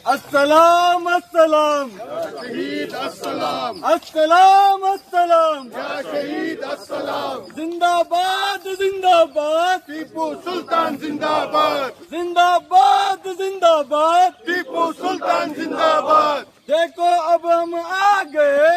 अस्सलाम अस्सलाम शहीद अस्सलाम, अस्सलाम अस्सलाम या शहीद अस्सलाम। जिंदाबाद जिंदाबाद टीपू सुल्तान जिंदाबाद, जिंदाबाद जिंदाबाद। टीपू सुल्तान जिंदाबाद। देखो अब हम आ गए,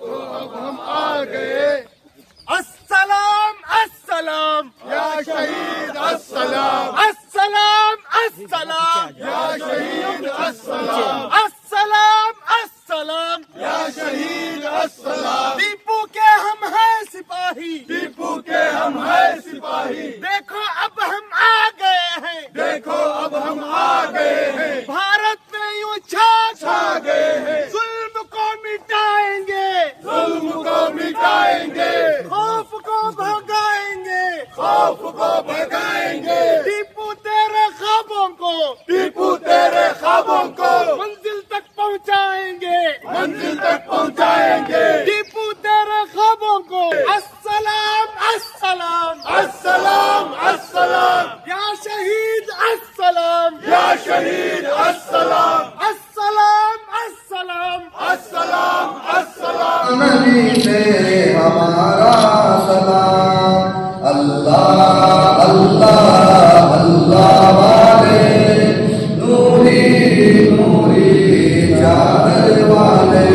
अब हम आ गए, अस्सलाम अस्सलाम या शहीद अस्सलाम, अस्सलाम अस्सलाम या शहीद अस्सलाम, अस्सलाम अस्सलाम। या शहीद अस्सलाम। टीपू के हम हैं सिपाही, टीपू के हम हैं सिपाही, देखो अब हम आ गए हैं, देखो अब हम आ गए हैं, भारत में यूं छा छा गए हैं, जुल्म को मिटाएंगे, जुल्म को मिटाएंगे, खौफ को भगाएंगे, खौफ को भगाएंगे। टीपू तेरे ख्वाबों को, टीपू तेरे ख्वाबों को मंजिल तक पहुंचाएंगे, मंजिल तक पहुंचाएंगे। टीपू तेरे ख्वाबों को। अस्सलाम अस्सलाम अस्सलाम अस्सलाम, या शहीद अस्सलाम, या शहीद अस्सलाम, अस्सलाम अस्सलाम। अस्सलाम अस्सलाम। नबी से हमारा सलाम, अल्लाह अल्लाह अल्लाह वाले, नूरी नूरी चादर वाले,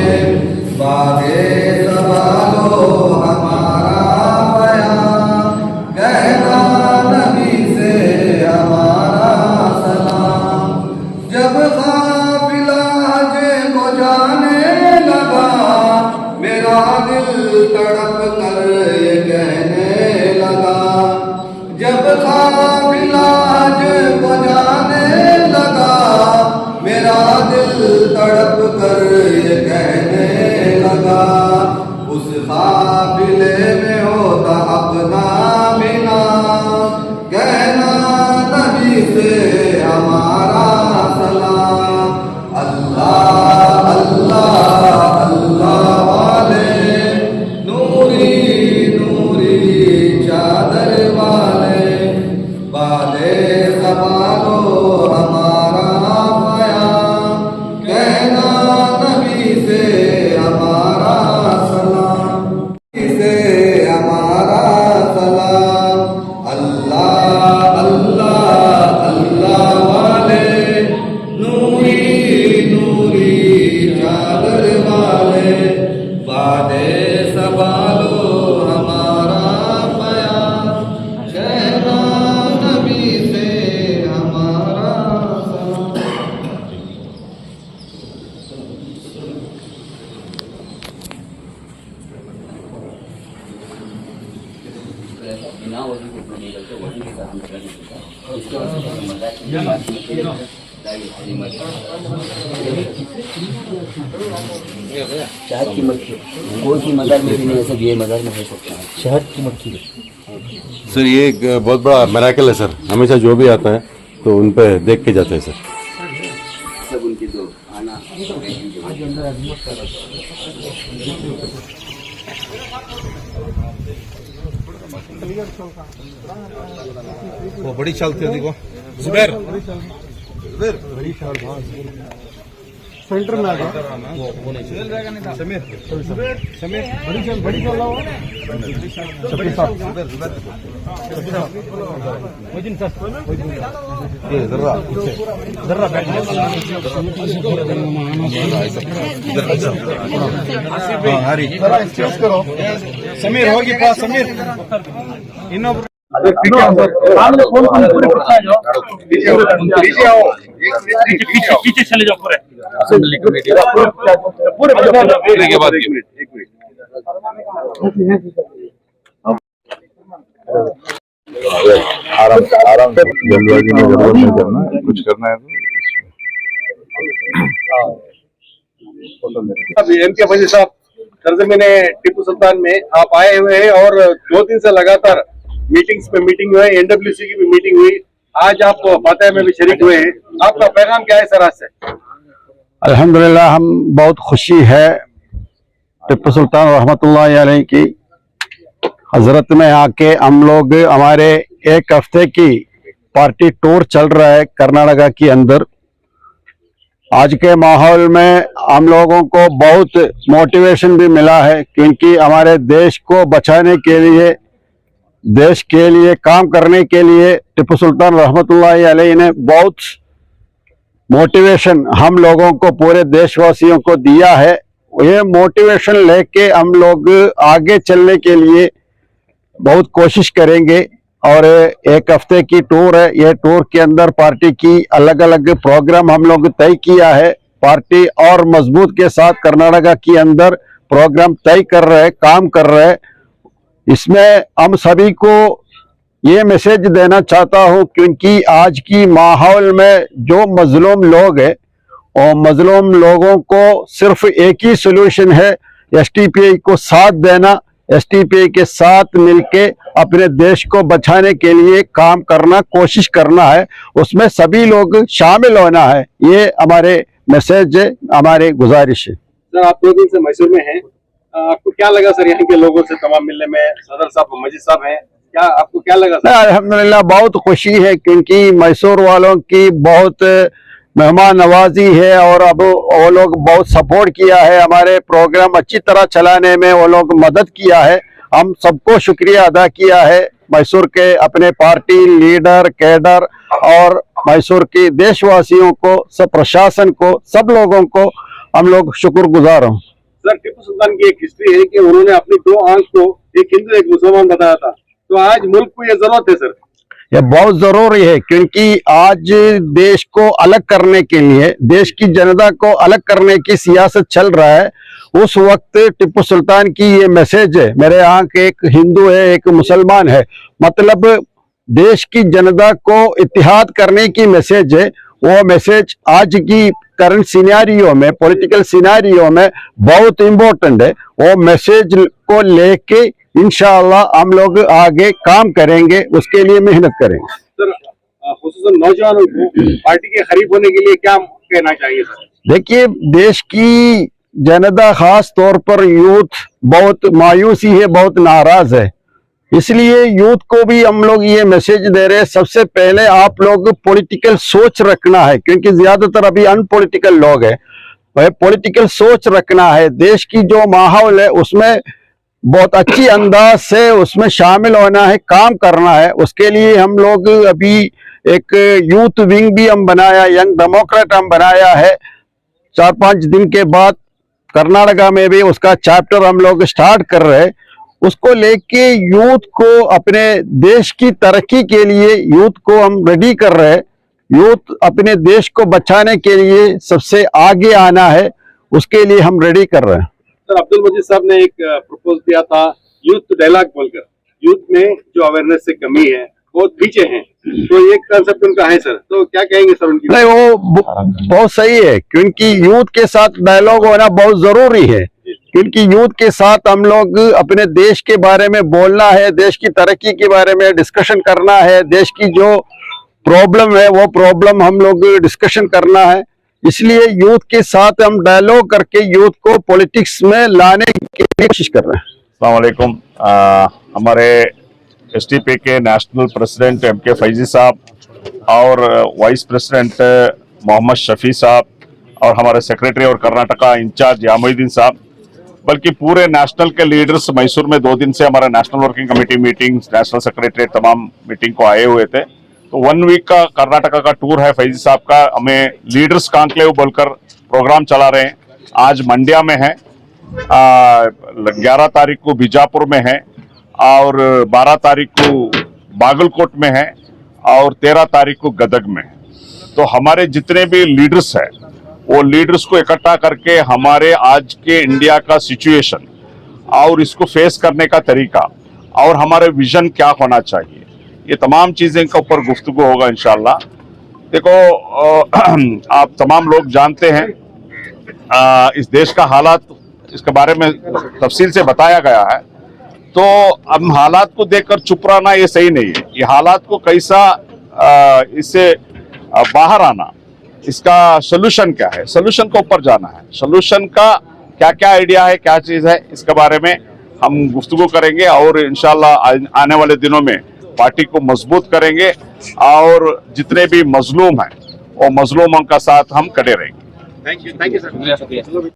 बागे संभालो हमारा बयान, कहना नबी से हमारा सलाम। जब काफिला हज को जाने लगा, मेरा दिल तड़प कर ये कहने लगा। जब काफिला हज को जाने लगा, मेरा दिल तड़प कर ये कहने लगा। उस काफिले में होता अपना बिना, कहना नबी से हमारा सलाम, अल्लाह अल्लाह अल्लाह वाले, नूरी नूरी चादर वाले, बाले संभालो हमारा बयान, कहना नबी से हमारा सलाम, से हमारा सलाम, अल्लाह अल्लाह अल्लाह वाले, नूरी नूरी चादर वाले, बादे संभालो हमारा बयान, कहना नबी से हमारा सलाम। बिना वजू के नहीं करते, वजू के काम कर देता है। उसके बाद शहद की मक्खी कोई की मदर में भी नहीं है सर, ये मदर में हो सकता है शहद की मक्खी। सर ये एक बहुत बड़ा मिरेकल है सर, हमेशा जो भी आता है तो उन पे देख के जाते हैं सर। सब उनके जो आना वो बड़ी चलती है, देखो जुबैर सेंटर में आ गया। वो नहीं समीर समीर बड़ी चल रहा हो। ये जर्रा जर्रा बैठ हरी करो। समीर होगी पास, समीर इन्हों पीछे चले जाओ पूरे के बाद आराम आराम से, जल्दबाजी में जरूरत नहीं करना, कुछ करना है तो। एम.के. वजीर साहब, सरजमीने टिप्पू सुल्तान में आप आए हुए हैं और 2 दिन से लगातार मीटिंग्स पे मीटिंग हुई, एनडब्ल्यूसी की भी मीटिंग हुई, आज आप फातह में भी शरीक हुए हैं। आपका पैगाम क्या है सर आज से? अल्हम्दुलिल्लाह हम बहुत खुशी है टिप्पू सुल्तान रहमतुल्लाह अलैह की हजरत में आके हम लोग, हमारे 1 हफ्ते की पार्टी टूर चल रहा है कर्नाटका के अंदर। आज के माहौल में हम लोगों को बहुत मोटिवेशन भी मिला है, क्योंकि हमारे देश को बचाने के लिए, देश के लिए काम करने के लिए टिप्पू सुल्तान रहमतुल्लाहि अलैहि ने बहुत मोटिवेशन हम लोगों को, पूरे देशवासियों को दिया है। ये मोटिवेशन लेके हम लोग आगे चलने के लिए बहुत कोशिश करेंगे। और एक हफ्ते की टूर है, ये टूर के अंदर पार्टी की अलग अलग प्रोग्राम हम लोग तय किया है। पार्टी और मजबूत के साथ कर्नाटका के अंदर प्रोग्राम तय कर रहे हैं, काम कर रहे हैं। इसमें हम सभी को ये मैसेज देना चाहता हूं, क्योंकि आज की माहौल में जो मजलूम लोग हैं और मजलूम लोगों को सिर्फ एक ही सोल्यूशन है, एसटीपीआई को साथ देना, एसटीपीआई के साथ मिलके अपने देश को बचाने के लिए काम करना, कोशिश करना है। उसमें सभी लोग शामिल होना है। ये हमारे मैसेज है, हमारी गुजारिश है। सर, आप 2 दिन से मैसूर में हैं, आपको क्या लगा सर यहाँ के लोगों से तमाम मिलने में? सदर साहब, मजीद साहब हैं, क्या आपको क्या लगा सर? अल्हम्दुलिल्लाह बहुत खुशी है, क्योंकि मैसूर वालों की बहुत मेहमान नवाजी है और अब वो लोग बहुत सपोर्ट किया है, हमारे प्रोग्राम अच्छी तरह चलाने में वो लोग मदद किया है। हम सबको शुक्रिया अदा किया है, मैसूर के अपने पार्टी लीडर, कैडर और मैसूर के देशवासियों को, सब प्रशासन को, सब लोगों को हम लोग शुक्रगुजार हूँ। सर, टिप्पू सुल्तान की एक हिस्ट्री है कि उन्होंने अपनी 2 आंख को एक हिंदू एक मुसलमान बताया था, तो आज मुल्क को ये जरूरत है सर? यह बहुत जरूरी है, क्योंकि आज देश को अलग करने के लिए, देश की जनता को अलग करने की सियासत चल रहा है। उस वक्त टिप्पू सुल्तान की ये मैसेज है, मेरे यहाँ के एक हिंदू है, एक मुसलमान है, मतलब देश की जनता को इत्तेहाद करने की मैसेज है। वो मैसेज आज की करंट सिनेरियो में, पॉलिटिकल सिनेरियो में बहुत इम्पोर्टेंट है। वो मैसेज को लेके इंशाअल्लाह हम लोग आगे काम करेंगे, उसके लिए मेहनत करेंगे। सर, खुसूसन नौजवानों को पार्टी के करीब होने के लिए क्या कहना चाहिए सर? देखिए, देश की जनता, खास तौर पर यूथ बहुत मायूसी है, बहुत नाराज है। इसलिए यूथ को भी हम लोग ये मैसेज दे रहे हैं, सबसे पहले आप लोग पॉलिटिकल सोच रखना है, क्योंकि ज्यादातर अभी अनपॉलिटिकल लोग हैं। पॉलिटिकल सोच रखना है, देश की जो माहौल है उसमें बहुत अच्छी अंदाज से उसमें शामिल होना है, काम करना है। उसके लिए हम लोग अभी एक यूथ विंग भी हम बनाया, यंग डेमोक्रेट हम बनाया है। 4-5 दिन के बाद कर्नाटका में भी उसका चैप्टर हम लोग स्टार्ट कर रहे हैं। उसको लेके यूथ को अपने देश की तरक्की के लिए यूथ को हम रेडी कर रहे हैं। यूथ अपने देश को बचाने के लिए सबसे आगे आना है, उसके लिए हम रेडी कर रहे हैं। सर, अब्दुल मजीद साहब ने एक प्रपोज दिया था यूथ डायलॉग बोलकर, यूथ में जो अवेयरनेस से कमी है, बहुत पीछे हैं, तो एक कंसेप्ट उनका है सर, तो क्या कहेंगे सर उनकी? नहीं, वो बहुत सही है, क्योंकि यूथ के साथ डायलॉग होना बहुत जरूरी है, क्योंकि यूथ के साथ हम लोग अपने देश के बारे में बोलना है, देश की तरक्की के बारे में डिस्कशन करना है, देश की जो प्रॉब्लम है वो प्रॉब्लम हम लोग डिस्कशन करना है। इसलिए यूथ के साथ हम डायलॉग करके यूथ को पॉलिटिक्स में लाने की कोशिश कर रहे हैं। अस्सलाम वालेकुम। हमारे एसटीपी के नेशनल प्रेसिडेंट एमके फैजी साहब और वाइस प्रेसिडेंट मोहम्मद शफी साहब और हमारे सेक्रेटरी और कर्नाटका इंचार्ज यामुद्दीन साहब, बल्कि पूरे नेशनल के लीडर्स मैसूर में 2 दिन से हमारा national working committee meeting, national secretary तमाम मीटिंग को आए हुए थे। तो 1 वीक का कर्नाटका का टूर है फैजी साहब का। हमें लीडर्स कॉन्क्लेव बोलकर प्रोग्राम चला रहे हैं। आज मंड्या में है, 11 तारीख को बीजापुर में है और 12 तारीख को बागलकोट में है और 13 तारीख को गदग में है। तो हमारे जितने भी लीडर्स हैं वो लीडर्स को इकट्ठा करके हमारे आज के इंडिया का सिचुएशन और इसको फेस करने का तरीका और हमारे विजन क्या होना चाहिए, ये तमाम चीजें के ऊपर गुफ्तगू होगा इंशाल्लाह। देखो, आप तमाम लोग जानते हैं इस देश का हालात, इसके बारे में तफसील से बताया गया है। तो हम हालात को देखकर चुप रहना ये सही नहीं है। ये हालात को कैसा इससे बाहर आना, इसका सोल्यूशन क्या है, सोल्यूशन के ऊपर जाना है। सोल्यूशन का क्या क्या आइडिया है, क्या चीज है, इसके बारे में हम गुफ्तगू करेंगे और इंशाल्लाह आने वाले दिनों में पार्टी को मजबूत करेंगे और जितने भी मजलूम हैं वो मजलूमों का साथ हम खड़े रहेंगे। Thank you sir.